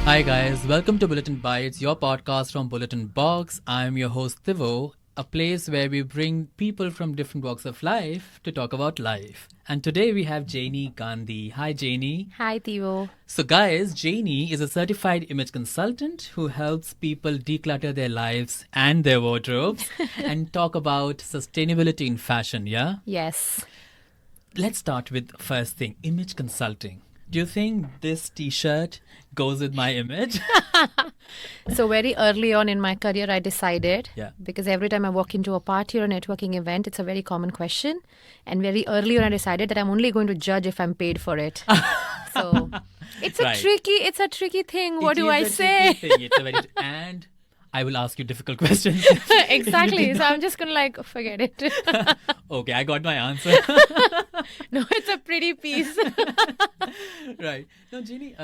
Hi guys, welcome to Bulletin Bytes, your podcast from Bulletin Box. I'm your host Tiwo, a place where we bring people from different walks of life to talk about life. And today we have Jainee Gandhi. Hi Jainee. Hi Tiwo. So guys, Jainee is a certified image consultant who helps people declutter their lives and their wardrobes and talk about sustainability in fashion, yeah? Yes. Let's start with first thing, image consulting. Do you think this t-shirt goes with my image? So very early on in my career, I decided, because every time I walk into a party or a networking event, it's a very common question. And very early on, I decided that I'm only going to judge if I'm paid for it. So it's a tricky thing. What do I say? And I will ask you difficult questions. Exactly. So I'm just going to forget it. Okay, I got my answer. No, it's a pretty piece. Right. Now, Jainee,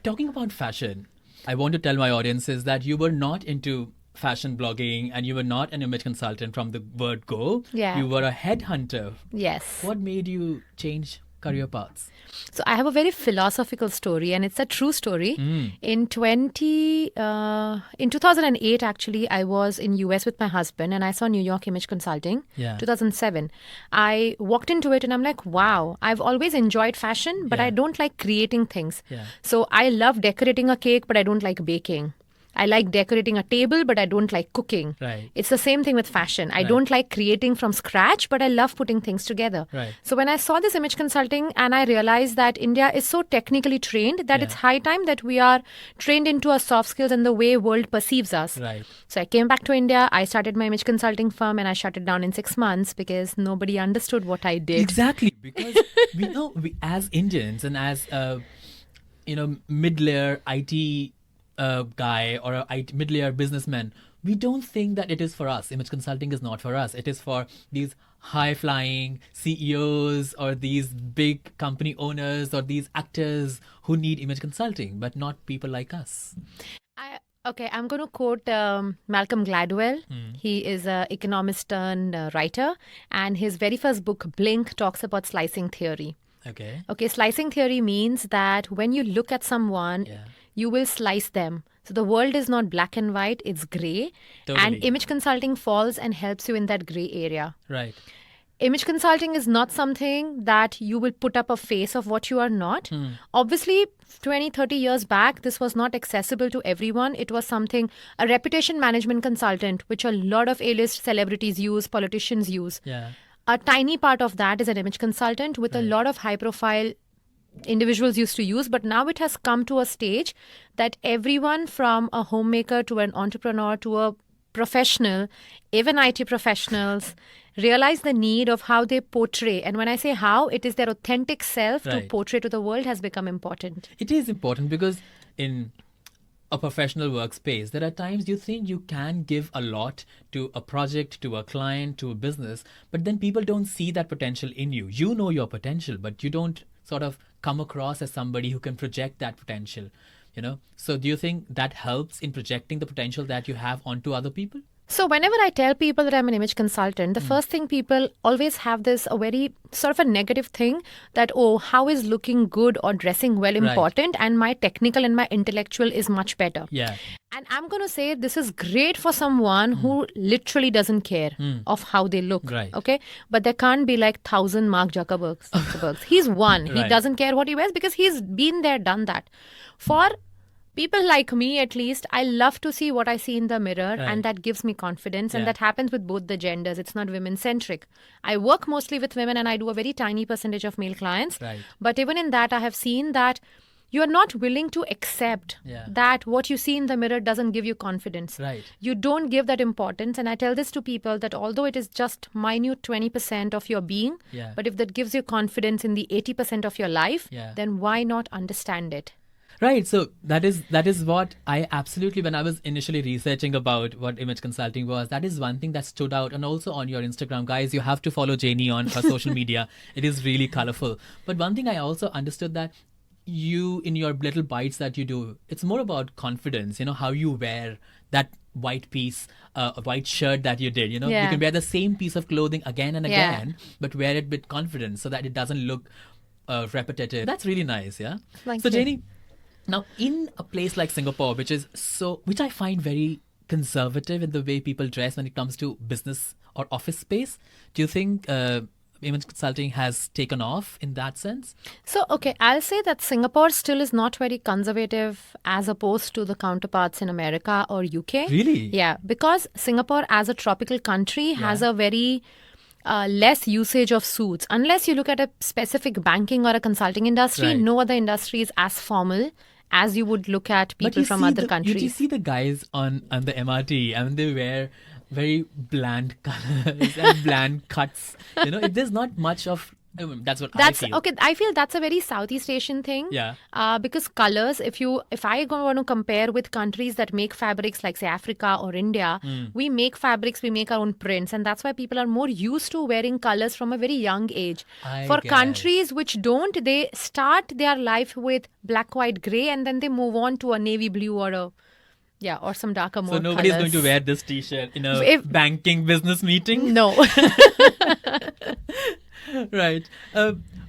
talking about fashion, I want to tell my audiences that you were not into fashion blogging and you were not an image consultant from the word go. Yeah. You were a headhunter. Yes. What made you change career paths? So I have a very philosophical story, and it's a true story. In 2008, actually, I was in US with my husband, and I saw New York Image Consulting. 2007. I walked into it, and I'm like, wow, I've always enjoyed fashion, but I don't like creating things. So I love decorating a cake, but I don't like baking. I like decorating a table, but I don't like cooking. Right. It's the same thing with fashion. I don't like creating from scratch, but I love putting things together. Right. So when I saw this image consulting and I realized that India is so technically trained that it's high time that we are trained into our soft skills and the way world perceives us. Right. So I came back to India, I started my image consulting firm, and I shut it down in 6 months because nobody understood what I did. Exactly. Because we as Indians and as mid-layer IT guy or a mid-layer businessman, we don't think that it is for us. Image consulting is not for us. It is for these high-flying CEOs or these big company owners or these actors who need image consulting, but not people like us. I'm going to quote Malcolm Gladwell. He is an economist turned writer, and his very first book, Blink, talks about slicing theory. Okay, slicing theory means that when you look at someone, you will slice them. So the world is not black and white, it's grey. Totally. And image consulting falls and helps you in that grey area. Right. Image consulting is not something that you will put up a face of what you are not. Obviously, 20, 30 years back, this was not accessible to everyone. It was a reputation management consultant, which a lot of A-list celebrities use, politicians use. Yeah. A tiny part of that is an image consultant with a lot of high-profile individuals used to use, but now it has come to a stage that everyone from a homemaker to an entrepreneur to a professional, even IT professionals, realize the need of how they portray. And when I say how, it is their authentic self to portray to the world has become important. It is important because in a professional workspace, there are times you think you can give a lot to a project, to a client, to a business, but then people don't see that potential in you. You know your potential, but you don't sort of come across as somebody who can project that potential, So do you think that helps in projecting the potential that you have onto other people? So whenever I tell people that I'm an image consultant, the first thing people always have a very sort of a negative thing that, how is looking good or dressing well important, and my technical and my intellectual is much better. Yeah. And I'm going to say this is great for someone who literally doesn't care of how they look. Right. Okay. But there can't be 1,000 Mark Zuckerbergs. He's one. He doesn't care what he wears because he's been there, done that. For people like me, at least, I love to see what I see in the mirror, and that gives me confidence. And that happens with both the genders. It's not women-centric. I work mostly with women, and I do a very tiny percentage of male clients. Right. But even in that, I have seen that you are not willing to accept that what you see in the mirror doesn't give you confidence. Right. You don't give that importance. And I tell this to people that although it is just minute 20% of your being, but if that gives you confidence in the 80% of your life, then why not understand it? Right. So that is what I absolutely, when I was initially researching about what image consulting was, that is one thing that stood out. And also on your Instagram, guys, you have to follow Jainee on her social media. It is really colorful. But one thing I also understood that you, in your little bites that you do, it's more about confidence, how you wear that white piece, a white shirt that you did, you Yeah. can wear the same piece of clothing again and Yeah. again, but wear it with confidence so that it doesn't look repetitive. That's really nice, yeah? Thank So you. Jainee, now in a place like Singapore, which I find very conservative in the way people dress when it comes to business or office space, do you think image consulting has taken off in that sense? So, okay, I'll say that Singapore still is not very conservative as opposed to the counterparts in America or UK. Really? Yeah, because Singapore as a tropical country has Yeah. a very less usage of suits. Unless you look at a specific banking or a consulting industry, Right. no other industry is as formal as you would look at But people you from see other you countries. see the guys on the MRT, and they wear very bland colors and bland cuts. There's not much of. That's what I feel. Okay. I feel that's a very Southeast Asian thing. Yeah. Because colors, if I want to compare with countries that make fabrics like say Africa or India, we make fabrics, we make our own prints, and that's why people are more used to wearing colors from a very young age. I For guess. countries which don't, they start their life with black, white, grey, and then they move on to a navy blue or some darker more So nobody's colors. going to wear this T-shirt in a If- banking business meeting. No. Right.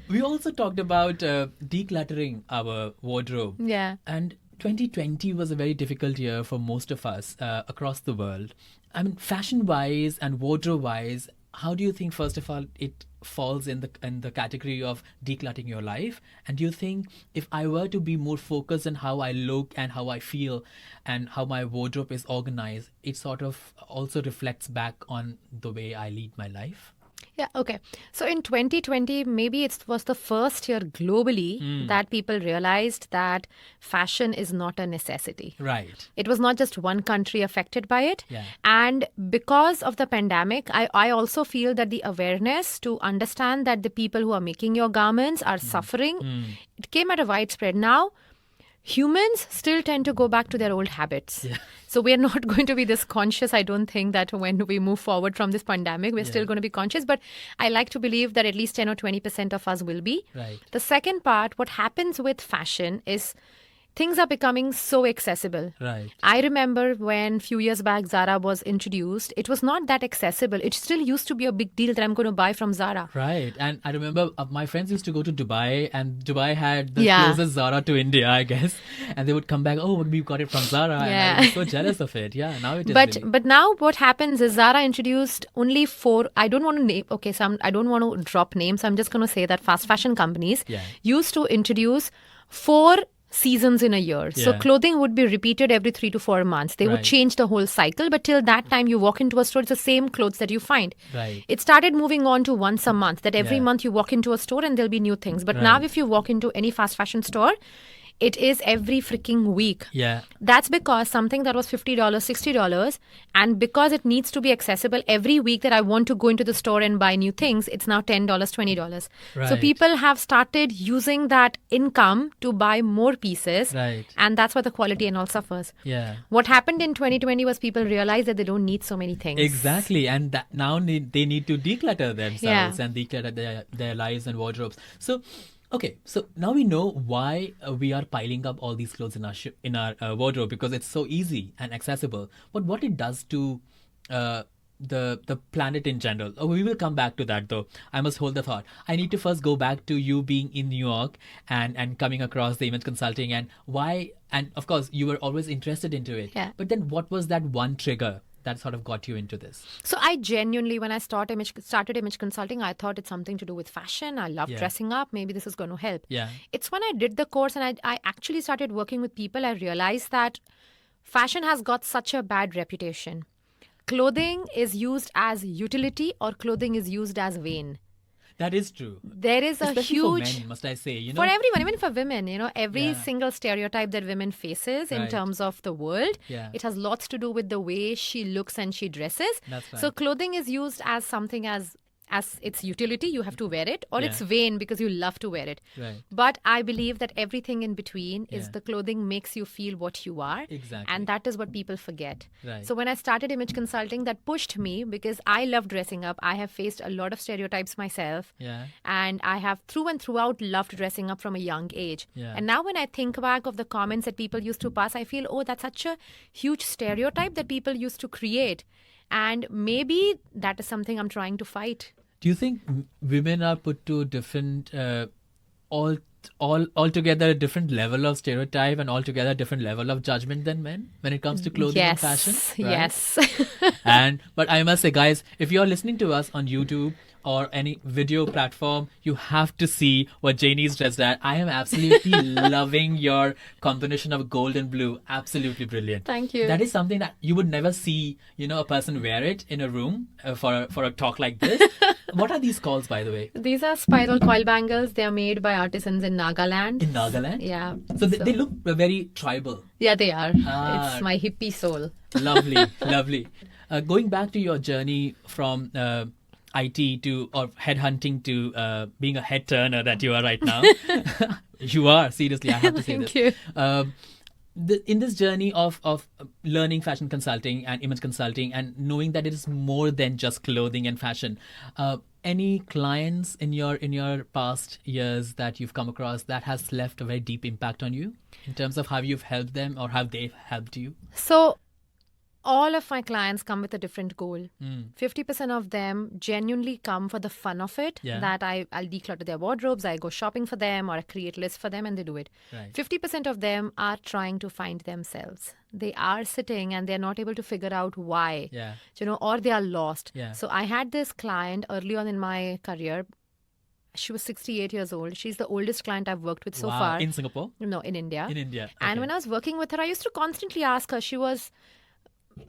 We also talked about decluttering our wardrobe. Yeah. And 2020 was a very difficult year for most of us across the world. I mean, fashion-wise and wardrobe-wise, how do you think, first of all, it falls in the category of decluttering your life? And do you think if I were to be more focused on how I look and how I feel and how my wardrobe is organized, it sort of also reflects back on the way I lead my life? Yeah, okay. So in 2020, maybe it was the first year globally that people realized that fashion is not a necessity. Right. It was not just one country affected by it. Yeah. And because of the pandemic, I also feel that the awareness to understand that the people who are making your garments are suffering, it came at a widespread. Now, humans still tend to go back to their old habits. Yeah. So we're not going to be this conscious. I don't think that when we move forward from this pandemic, we're still going to be conscious. But I like to believe that at least 10 or 20% of us will be. Right. The second part, what happens with fashion is things are becoming so accessible. Right. I remember when a few years back Zara was introduced, it was not that accessible. It still used to be a big deal that I'm going to buy from Zara. Right. And I remember my friends used to go to Dubai, and Dubai had the Yeah. closest Zara to India, I guess. And they would come back, oh, we got it from Zara. And Yeah. I was so jealous of it. Yeah, now it is really. But now what happens is Zara introduced only 4. I don't want to name. Okay, so I don't want to drop names. I'm just going to say that fast fashion companies Yeah. used to introduce 4 seasons in a year. So Yeah. clothing would be repeated every 3 to 4 months. They would Right. change the whole cycle, but till that time you walk into a store, it's the same clothes that you find. Right. It started moving on to once a month, that every Yeah. month you walk into a store and there'll be new things. But now Right. if you walk into any fast fashion store, it is every freaking week. Yeah. That's because something that was $50, $60, and because it needs to be accessible every week that I want to go into the store and buy new things, it's now $10, $20. So Right. people have started using that income to buy more pieces. Right. And that's why the quality and all suffers. Yeah. What happened in 2020 was people realized that they don't need so many things. Exactly. And that now they need to declutter themselves Yeah. and declutter their lives and wardrobes. So, okay, so now we know why we are piling up all these clothes in our wardrobe, because it's so easy and accessible. But what it does to the planet in general. Oh, we will come back to that though. I must hold the thought. I need to first go back to you being in New York and coming across the image consulting, and why. And of course, you were always interested into it. Yeah. But then, what was that one trigger that sort of got you into this? So I genuinely, when I started image consulting, I thought it's something to do with fashion. I love Yeah. dressing up. Maybe this is going to help. Yeah. It's when I did the course and I actually started working with people, I realized that fashion has got such a bad reputation. Clothing is used as utility or clothing is used as vain. That is true. There is a Especially huge... for men, must I say, you know? For everyone, even for women, every Yeah. single stereotype that women faces in Right. terms of the world, Yeah. it has lots to do with the way she looks and she dresses. That's right. So clothing is used as something as as its utility, you have to wear it, or Yeah. it's vain because you love to wear it. Right. But I believe that everything in between is Yeah. the clothing makes you feel what you are. Exactly. And that is what people forget. Right. So when I started image consulting, that pushed me because I love dressing up. I have faced a lot of stereotypes myself. Yeah. And I have through and throughout loved dressing up from a young age. Yeah. And now when I think back of the comments that people used to pass, I feel, oh, that's such a huge stereotype that people used to create. And maybe that is something I'm trying to fight. Do you think women are put to different, altogether a different level of stereotype and altogether different level of judgment than men when it comes to clothing and fashion? Right? Yes. But I must say, guys, if you're listening to us on YouTube or any video platform, you have to see what Jainee's dressed at. I am absolutely loving your combination of gold and blue. Absolutely brilliant. Thank you. That is something that you would never see, a person wear it in a room for a talk like this. What are these called, by the way? These are spiral coil bangles. They are made by artisans in Nagaland. In Nagaland? Yeah. So they look very tribal. Yeah, they are. Ah. It's my hippie soul. Lovely, lovely. Going back to your journey from IT or headhunting to being a head turner that you are right now. You are, seriously, I have to say Thank this. you. In this journey of learning fashion consulting and image consulting and knowing that it is more than just clothing and fashion, any clients in your past years that you've come across that has left a very deep impact on you in terms of how you've helped them or how they've helped you? So all of my clients come with a different goal. Mm. 50% of them genuinely come for the fun of it, Yeah. that I'll declutter their wardrobes, I go shopping for them, or I create lists for them, and they do it. Right. 50% of them are trying to find themselves. They are sitting and they're not able to figure out why, Yeah. or they are lost. Yeah. So I had this client early on in my career. She was 68 years old. She's the oldest client I've worked with so Wow. far. In Singapore? No, in India. In India. And Okay. when I was working with her, I used to constantly ask her.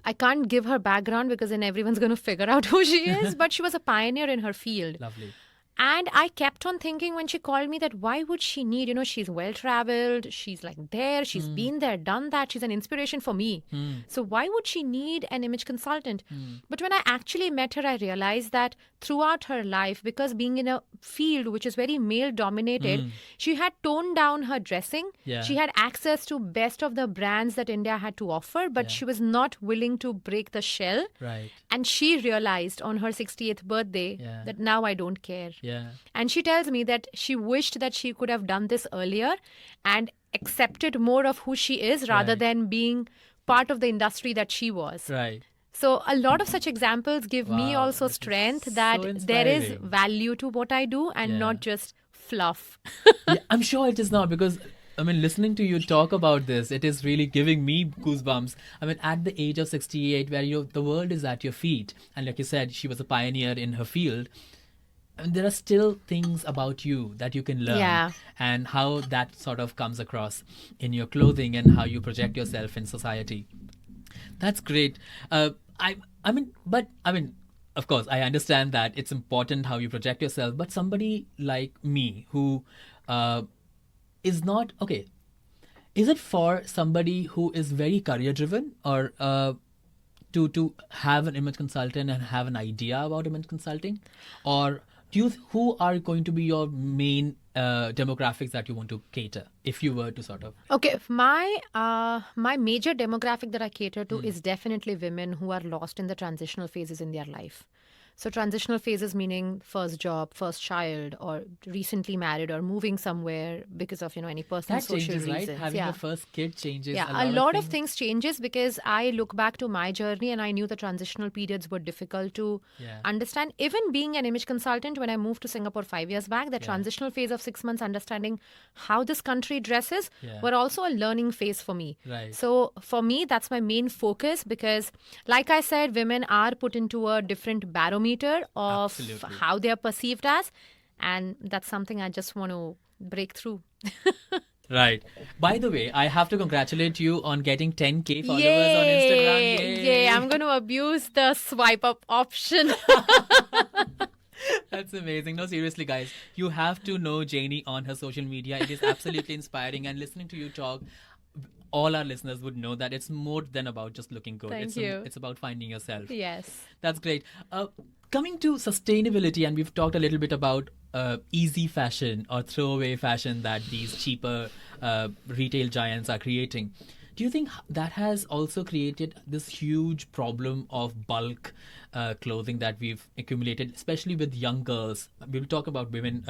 I can't give her background because then everyone's going to figure out who she is, but she was a pioneer in her field. Lovely. And I kept on thinking when she called me that why would she need, she's well traveled, she's like there, she's been there, done that, she's an inspiration for me. So why would she need an image consultant? But when I actually met her, I realized that throughout her life, because being in a field which is very male dominated, she had toned down her dressing. Yeah. She had access to best of the brands that India had to offer, but she was not willing to break the shell. Right. And she realized on her 60th birthday Yeah. that now I don't care. Yeah. And she tells me that she wished that she could have done this earlier and accepted more of who she is rather Right. than being part of the industry that she was. Right. So a lot of such examples give me Wow, also this is strength so that there is inspiring. value to what I do and Yeah. not just fluff. Yeah, I'm sure it is not, because listening to you talk about this, it is really giving me goosebumps. At the age of 68, where the world is at your feet, and like you said, she was a pioneer in her field. There are still things about you that you can learn, Yeah. and how that sort of comes across in your clothing and how you project yourself in society. That's great. Of course, I understand that it's important how you project yourself, but somebody like me who is not okay. Is it for somebody who is very career driven, or to have an image consultant and have an idea about image consulting, or who are going to be your main demographics that you want to cater if you were to sort of? Okay, my major demographic that I cater to is definitely women who are lost in the transitional phases in their life. So transitional phases meaning first job, first child, or recently married, or moving somewhere because of any personal That social changes, right? reasons. Having Yeah. the first kid changes. Yeah, a lot of things changes because I look back to my journey and I knew the transitional periods were difficult to Yeah. understand. Even being an image consultant, when I moved to Singapore 5 years back, the transitional phase of 6 months understanding how this country dresses were also a learning phase for me. Right. So for me, that's my main focus because, like I said, women are put into a different barometer of Absolutely. how they are perceived as. And that's something I just want to break through. Right. By the way, I have to congratulate you on getting 10K followers on Instagram. Yay! I'm going to abuse the swipe up option. That's amazing. No, seriously, guys, you have to know Jainee on her social media. It is absolutely inspiring. And listening to you talk, all our listeners would know that it's more than about just looking good. Thank It's you. It's about finding yourself. Yes. That's great. Coming to sustainability, and we've talked a little bit about easy fashion or throwaway fashion that these cheaper retail giants are creating. Do you think that has also created this huge problem of bulk clothing that we've accumulated, especially with young girls? We'll talk about women,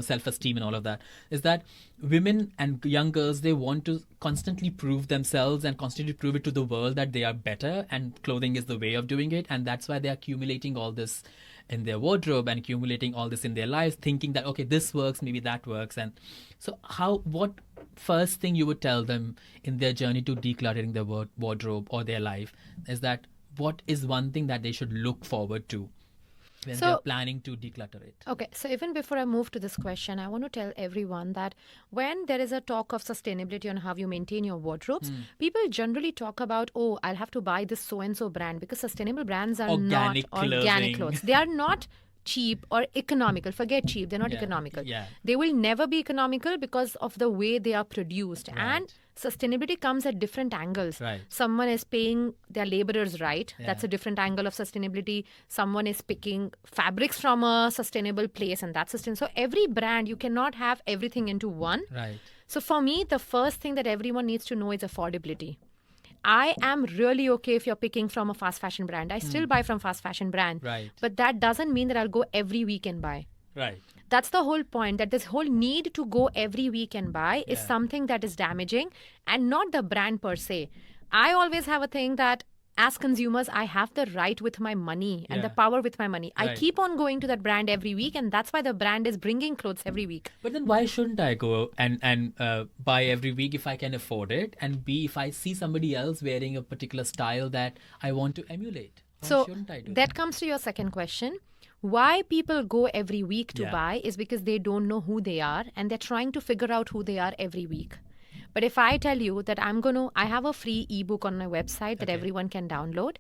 self-esteem and all of that. Is that women and young girls, they want to constantly prove themselves and constantly prove it to the world that they are better, and clothing is the way of doing it, and that's why they're accumulating all this in their wardrobe and accumulating all this in their lives, thinking that, okay, this works, maybe that works. And so what first thing you would tell them in their journey to decluttering their wardrobe or their life is that what is one thing that they should look forward to when they're planning to declutter it? Okay, so even before I move to this question, I want to tell everyone that when there is a talk of sustainability on how you maintain your wardrobes, people generally talk about, oh, I'll have to buy this so-and-so brand, because sustainable brands are Organic not organic clothing. clothes. They are not cheap or economical. Forget cheap, they're not economical. Yeah. They will never be economical because of the way they are produced. Right. And sustainability comes at different angles. Right. Someone is paying their laborers right. Yeah. That's a different angle of sustainability. Someone is picking fabrics from a sustainable place, and that's sustainable. So every brand, you cannot have everything into one. Right. So for me, the first thing that everyone needs to know is affordability. I am really okay if you're picking from a fast fashion brand. I still buy from fast fashion brand. Right. But that doesn't mean that I'll go every week and buy. Right. That's the whole point, that this whole need to go every week and buy is something that is damaging, and not the brand per se. I always have a thing that as consumers, I have the right with my money and the power with my money. I keep on going to that brand every week, and that's why the brand is bringing clothes every week. But then why shouldn't I go and buy every week if I can afford it? And B, if I see somebody else wearing a particular style that I want to emulate, why shouldn't I do that comes to your second question. Why people go every week to buy is because they don't know who they are, and they're trying to figure out who they are every week. But if I tell you that I have a free ebook on my website that everyone can download.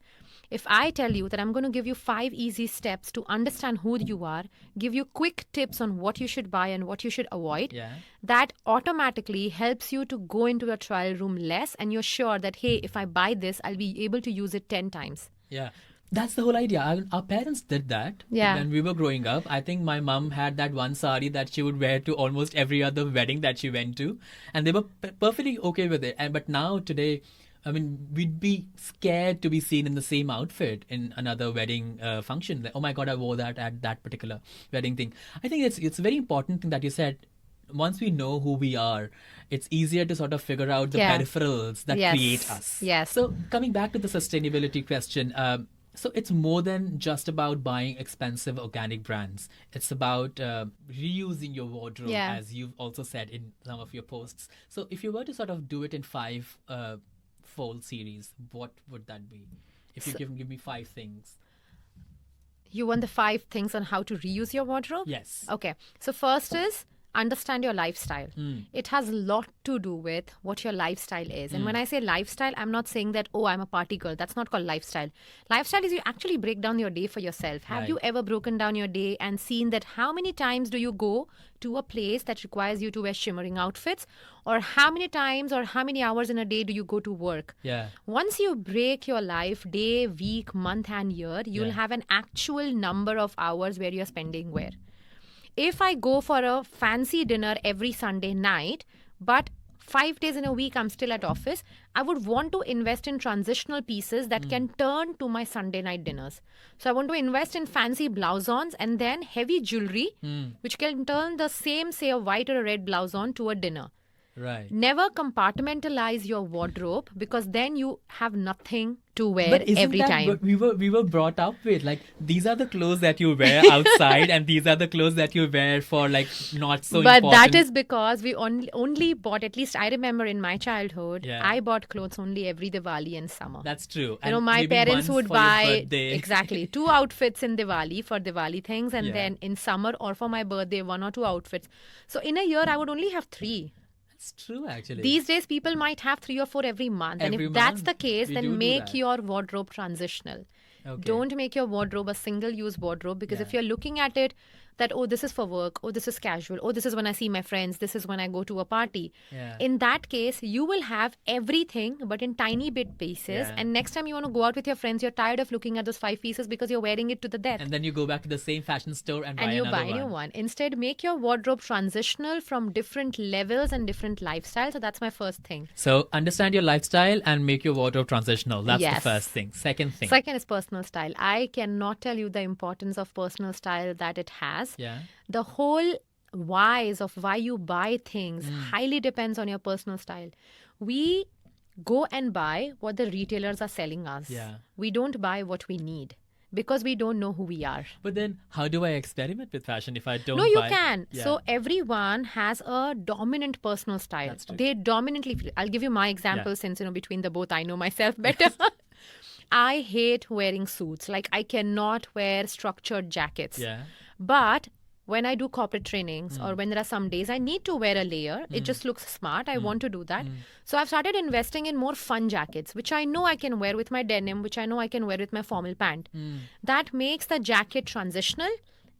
If I tell you that I'm going to give you 5 easy steps to understand who you are, give you quick tips on what you should buy and what you should avoid, that automatically helps you to go into a trial room less, and you're sure that, hey, if I buy this, I'll be able to use it 10 times. Yeah. That's the whole idea. Our parents did that when we were growing up. I think my mom had that one sari that she would wear to almost every other wedding that she went to, and they were perfectly okay with it. But now today, I mean, we'd be scared to be seen in the same outfit in another wedding function. Like, oh my God, I wore that at that particular wedding thing. I think it's a very important thing that you said. Once we know who we are, it's easier to sort of figure out the peripherals that create us. Yes. So coming back to the sustainability question, so it's more than just about buying expensive organic brands. It's about reusing your wardrobe, as you've also said in some of your posts. So if you were to sort of do it in 5 fold series, what would that be? If you give me 5 things. You want the 5 things on how to reuse your wardrobe? Yes. Okay. So first is understand your lifestyle. It has a lot to do with what your lifestyle is. And when I say lifestyle, I'm not saying that, oh, I'm a party girl. That's not called lifestyle. Lifestyle is you actually break down your day for yourself. Have you ever broken down your day and seen that how many times do you go to a place that requires you to wear shimmering outfits? Or how many times or how many hours in a day do you go to work? Yeah. Once you break your life day, week, month and year, you'll have an actual number of hours where you're spending where. If I go for a fancy dinner every Sunday night, but 5 days in a week I'm still at office, I would want to invest in transitional pieces that can turn to my Sunday night dinners. So I want to invest in fancy blouse-ons and then heavy jewelry, which can turn the same, say, a white or a red blouse-on to a dinner. Right. Never compartmentalize your wardrobe, because then you have nothing to wear every time. But we were brought up with, like, these are the clothes that you wear outside and these are the clothes that you wear for, like, not so but important. That is because we only bought, at least I remember in my childhood, I bought clothes only every Diwali and summer. That's true. You know, my parents would buy exactly 2 outfits in Diwali for Diwali things, and then in summer or for my birthday 1 or 2 outfits. So in a year I would only have 3. It's true, actually. These days, people might have 3 or 4 every month. And if that's the case, then make your wardrobe transitional. Okay. Don't make your wardrobe a single-use wardrobe, because if you're looking at it, that, oh, this is for work, oh, this is casual, oh, this is when I see my friends, this is when I go to a party. Yeah. In that case, you will have everything but in tiny bit pieces. Yeah. And next time you want to go out with your friends, you're tired of looking at those 5 pieces because you're wearing it to the death. And then you go back to the same fashion store and buy You another buy a new one. Instead, make your wardrobe transitional from different levels and different lifestyles. So that's my first thing. So understand your lifestyle and make your wardrobe transitional. That's Yes. the first thing. Second thing. Second is personal style. I cannot tell you the importance of personal style that it has. Yeah. The whole whys of why you buy things highly depends on your personal style. We go and buy what the retailers are selling us. Yeah. We don't buy what we need because we don't know who we are. But then how do I experiment with fashion if I don't No, you buy? can. Yeah. So everyone has a dominant personal style. That's true. They dominantly feel. I'll give you my example Yeah. since, between the both, I know myself better. I hate wearing suits. Like, I cannot wear structured jackets. Yeah. But when I do corporate trainings or when there are some days I need to wear a layer, it just looks smart. I want to do that. So I've started investing in more fun jackets, which I know I can wear with my denim, which I know I can wear with my formal pant. That makes the jacket transitional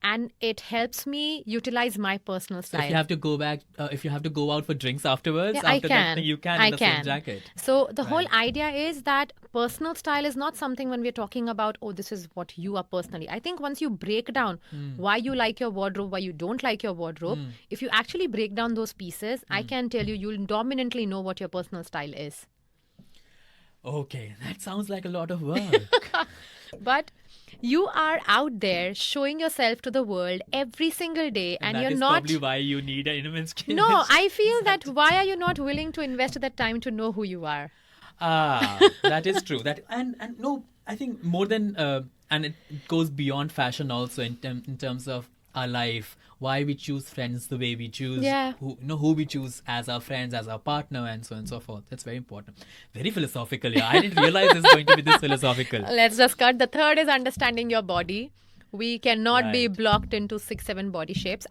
and it helps me utilize my personal So style. if you have to go back, if you have to go out for drinks afterwards, Yeah, I after can. that, you can I in the can. same jacket. So the whole Right. idea is that personal style is not something when we're talking about, oh, this is what you are personally. I think once you break down why you like your wardrobe, why you don't like your wardrobe, if you actually break down those pieces, I can tell you, you'll dominantly know what your personal style is. Okay, that sounds like a lot of work. But you are out there showing yourself to the world every single day, and that you're is not. probably why you need an immense skin. No, I feel that why are you not willing to invest that time to know who you are? That is true. That and no, I think more than and it goes beyond fashion also in terms of our life. Why we choose friends the way we choose. Yeah. Who we choose as our friends, as our partner, and so on and so forth. That's very important. Very philosophical. Yeah, I didn't realize it's going to be this philosophical. Let's just cut. The third is understanding your body. We cannot be Right. blocked into 6-7 body shapes.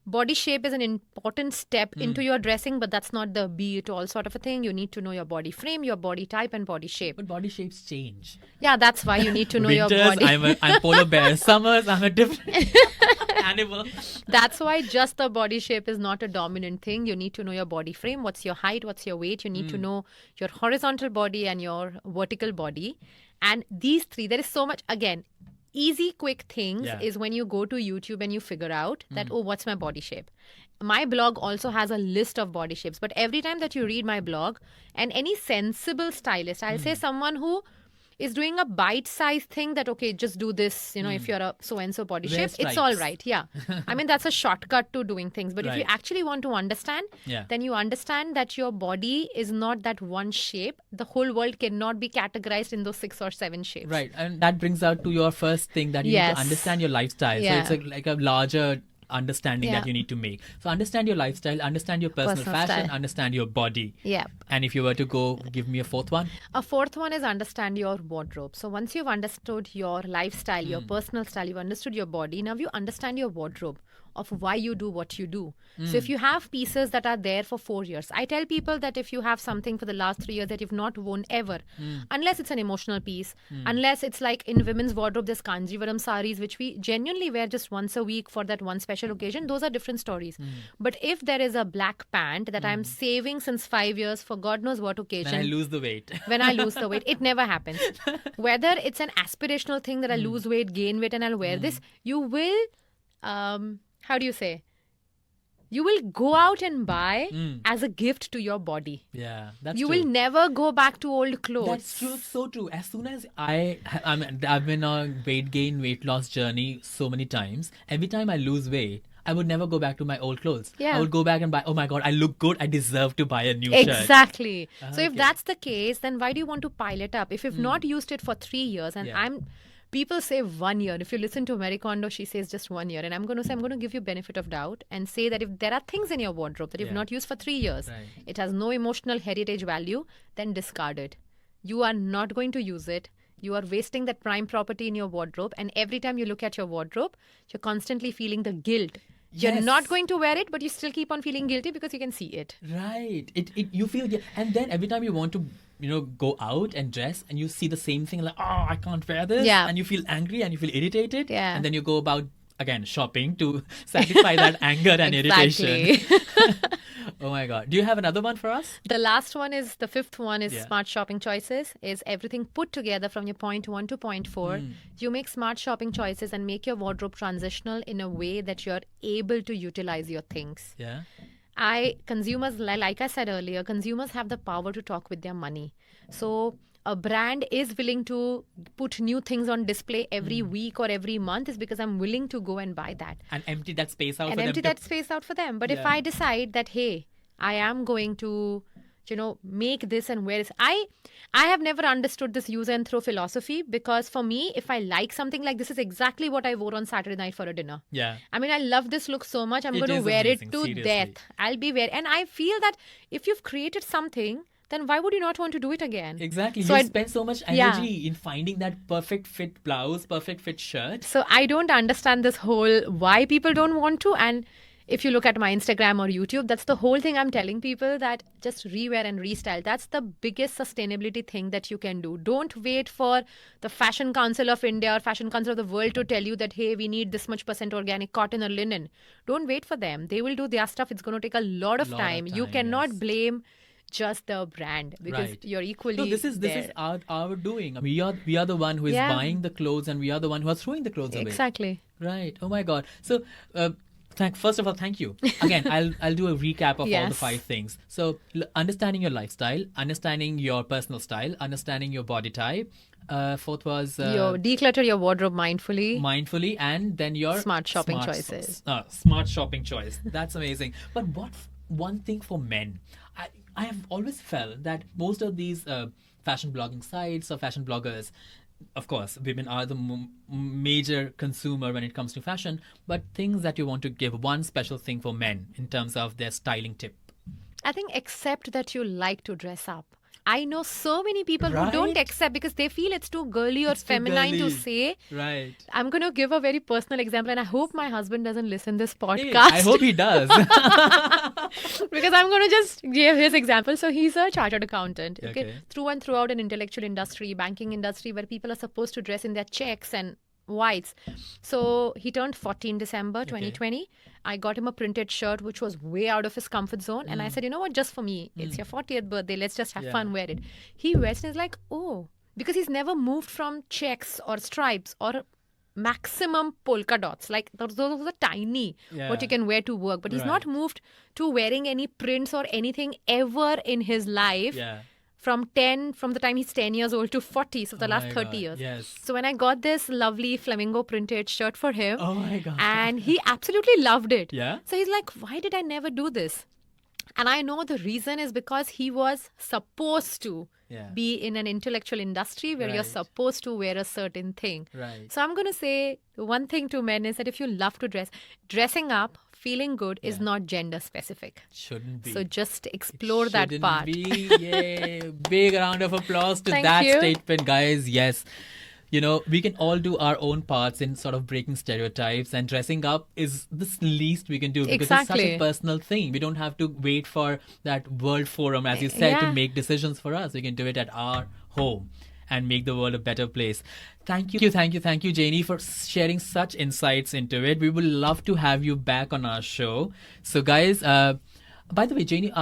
Body shape is an important step into your dressing, but that's not the be it all sort of a thing. You need to know your body frame, your body type, and body shape. But body shapes change. Yeah, that's why you need to know your Winters, body. I'm polar bear. Summers, I'm a different animal. That's why just the body shape is not a dominant thing. You need to know your body frame. What's your height? What's your weight? You need to know your horizontal body and your vertical body. And these three, there is so much, again, easy, quick things Yeah. is when you go to YouTube and you figure out that, oh, what's my body shape? My blog also has a list of body shapes. But every time that you read my blog, and any sensible stylist, I'll say someone who is doing a bite-sized thing that, okay, just do this, if you're a so-and-so body Wear shape, it's all stripes. right. Yeah. I mean, that's a shortcut to doing things. But if you Right. actually want to understand, Yeah. then you understand that your body is not that one shape. The whole world cannot be categorized in those 6 or 7 shapes. Right, and that brings out to your first thing that you need Yes. to understand your lifestyle. Yeah. So it's like a larger understanding Yeah. that you need to make. So understand your lifestyle, understand your personal fashion, style. understand your body. Yeah. And if you were to go, give me a fourth one. A fourth one is understand your wardrobe. So once you've understood your lifestyle, your personal style, you've understood your body, now you understand your wardrobe of why you do what you do. So if you have pieces that are there for 4 years, I tell people that if you have something for the last 3 years that you've not worn ever, unless it's an emotional piece, unless it's like in women's wardrobe, there's Kanjivaram saris, which we genuinely wear just once a week for that one special occasion, those are different stories. But if there is a black pant that I'm saving since 5 years for God knows what occasion, Then I lose the weight. when I lose the weight, it never happens. Whether it's an aspirational thing that I lose weight, gain weight, and I'll wear this, you will, how do you say? You will go out and buy as a gift to your body. Yeah, that's You true. will never go back to old clothes. That's true, so true. As soon as I've been on a weight gain, weight loss journey so many times. Every time I lose weight, I would never go back to my old clothes. Yeah. I would go back and buy, oh my God, I look good. I deserve to buy a new shirt. Exactly. So if Okay. that's the case, then why do you want to pile it up? If you've not used it for 3 years, and Yeah. people say 1 year. If you listen to Marie Kondo, she says just 1 year. And I'm going to give you benefit of doubt and say that if there are things in your wardrobe that you've Yeah. not used for 3 years, Right. it has no emotional heritage value, then discard it. You are not going to use it. You are wasting that prime property in your wardrobe. And every time you look at your wardrobe, you're constantly feeling the guilt You're Yes. not going to wear it, but you still keep on feeling guilty because you can see it. Right. You feel, and then every time you want to, go out and dress and you see the same thing, like, oh, I can't wear this. Yeah. And you feel angry and you feel irritated. Yeah. And then you go about, again, shopping to satisfy that anger and irritation. Exactly. Oh my God. Do you have another one for us? The last one is, the fifth one is Yeah. smart shopping choices, is everything put together from your point 1 to point 4. You make smart shopping choices and make your wardrobe transitional in a way that you're able to utilize your things. Yeah. Consumers, like I said earlier, consumers have the power to talk with their money. So a brand is willing to put new things on display every week or every month is because I'm willing to go and buy that. And empty that space out And for them empty to- that space out for them. But if Yeah. I decide that, hey, I am going to, make this and wear it. I have never understood this use and throw philosophy, because for me, if I like something, like this is exactly what I wore on Saturday night for a dinner. Yeah. I mean, I love this look so much. I'm It going to is wear amazing, it to seriously. death. I'll be wearing. And I feel that if you've created something, then why would you not want to do it again? Exactly. So you I- spend so much Yeah. energy in finding that perfect fit blouse, perfect fit shirt. So I don't understand this whole why people don't want to. And if you look at my Instagram or YouTube, that's the whole thing I'm telling people, that just rewear and restyle. That's the biggest sustainability thing that you can do. Don't wait for the Fashion Council of India or Fashion Council of the world to tell you that, hey, we need this much % organic cotton or linen. Don't wait for them. They will do their stuff. It's going to take a lot of time. You time, cannot yes. blame just the brand, because Right. you're equally No, this is there. our doing. We are the one who is Yeah. buying the clothes, and we are the one who are throwing the clothes away. Exactly. Right. Oh my God. So, first of all, thank you. Again, I'll do a recap of all the Yes. 5 things. So, understanding your lifestyle, understanding your personal style, understanding your body type. Fourth was Declutter your wardrobe mindfully. mindfully, and then your Smart shopping choices. Smart shopping choice. That's amazing. But one thing for men? I have always felt that most of these fashion blogging sites or fashion bloggers, of course, women are the major consumer when it comes to fashion, but things that you want to give, one special thing for men in terms of their styling tip. I think accept that you like to dress up. I know so many people who don't Right. accept because they feel it's too girly or It's too feminine to girly. say. Right. I'm going to give a very personal example, and I hope my husband doesn't listen this Hey, podcast. I hope he does. Because I'm going to just give his example. So he's a chartered accountant. Okay. Through and throughout an intellectual industry, banking industry, where people are supposed to dress in their checks and whites. So he turned 40 in December 2020. I got him a printed shirt which was way out of his comfort zone, and I said, you know what, just for me, it's your 40th birthday, let's just have Yeah. fun, wear it. He wears it and he's like, oh, because he's never moved from checks or stripes or maximum polka dots, like those are tiny what you Yeah. can wear to work, but he's Right. not moved to wearing any prints or anything ever in his life. Yeah. From the time he's 10 years old to 40, so the Oh last my 30 God, years. yes. So when I got this lovely flamingo printed shirt for him, Oh my God. and he absolutely loved it. Yeah? So he's like, why did I never do this? And I know the reason is because he was supposed to Yeah. be in an intellectual industry where you're Right. supposed to wear a certain thing. Right. So I'm going to say the one thing to men is that if you love to dress, dressing up, feeling good is Yeah. not gender specific. Shouldn't be. So just explore that Shouldn't part. Be. Yay. Big round of applause to Thank that you. statement, guys. Yes. We can all do our own parts in sort of breaking stereotypes, and dressing up is the least we can do because it's such Exactly. a personal thing. We don't have to wait for that world forum, as you said, to Yeah. make decisions for us. We can do it at our home and make the world a better place. Thank you, Jainee, for sharing such insights into it. We would love to have you back on our show. So, guys, by the way, Jainee,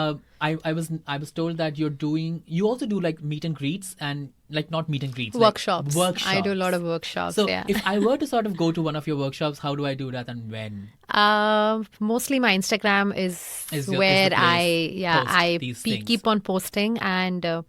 I was told that you also do like meet and greets, and like not meet and greets, Workshops. Like workshops. I do a lot of workshops. So yeah. if I were to sort of go to one of your workshops, how do I do that and when? Mostly my Instagram is Is the where place post I these things. keep on posting, and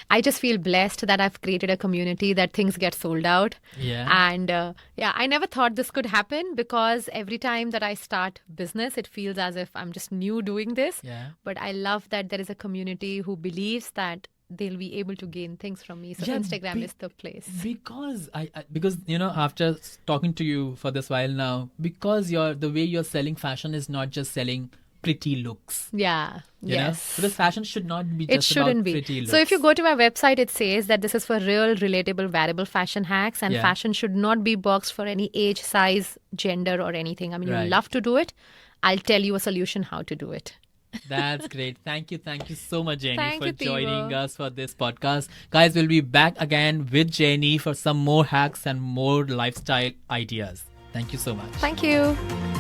I just feel blessed that I've created a community that things get sold out. Yeah. And I never thought this could happen, because every time that I start business, it feels as if I'm just new doing this. Yeah. But I love that there is a community who believes that they'll be able to gain things from me. So Yeah, Instagram is the place. Because because after talking to you for this while now, because the way you're selling fashion is not just selling pretty looks. Yeah. You know? Yes. Because fashion should not be It just shouldn't about be. pretty looks. So if you go to my website, it says that this is for real, relatable, wearable fashion hacks, and Yeah. fashion should not be boxed for any age, size, gender, or anything. I mean, you Right. love to do it. I'll tell you a solution how to do it. That's great. Thank you so much, Jainee, Thank for you, Tiwo. joining us for this podcast. Guys, we'll be back again with Jainee for some more hacks and more lifestyle ideas. Thank you so much. Thank you.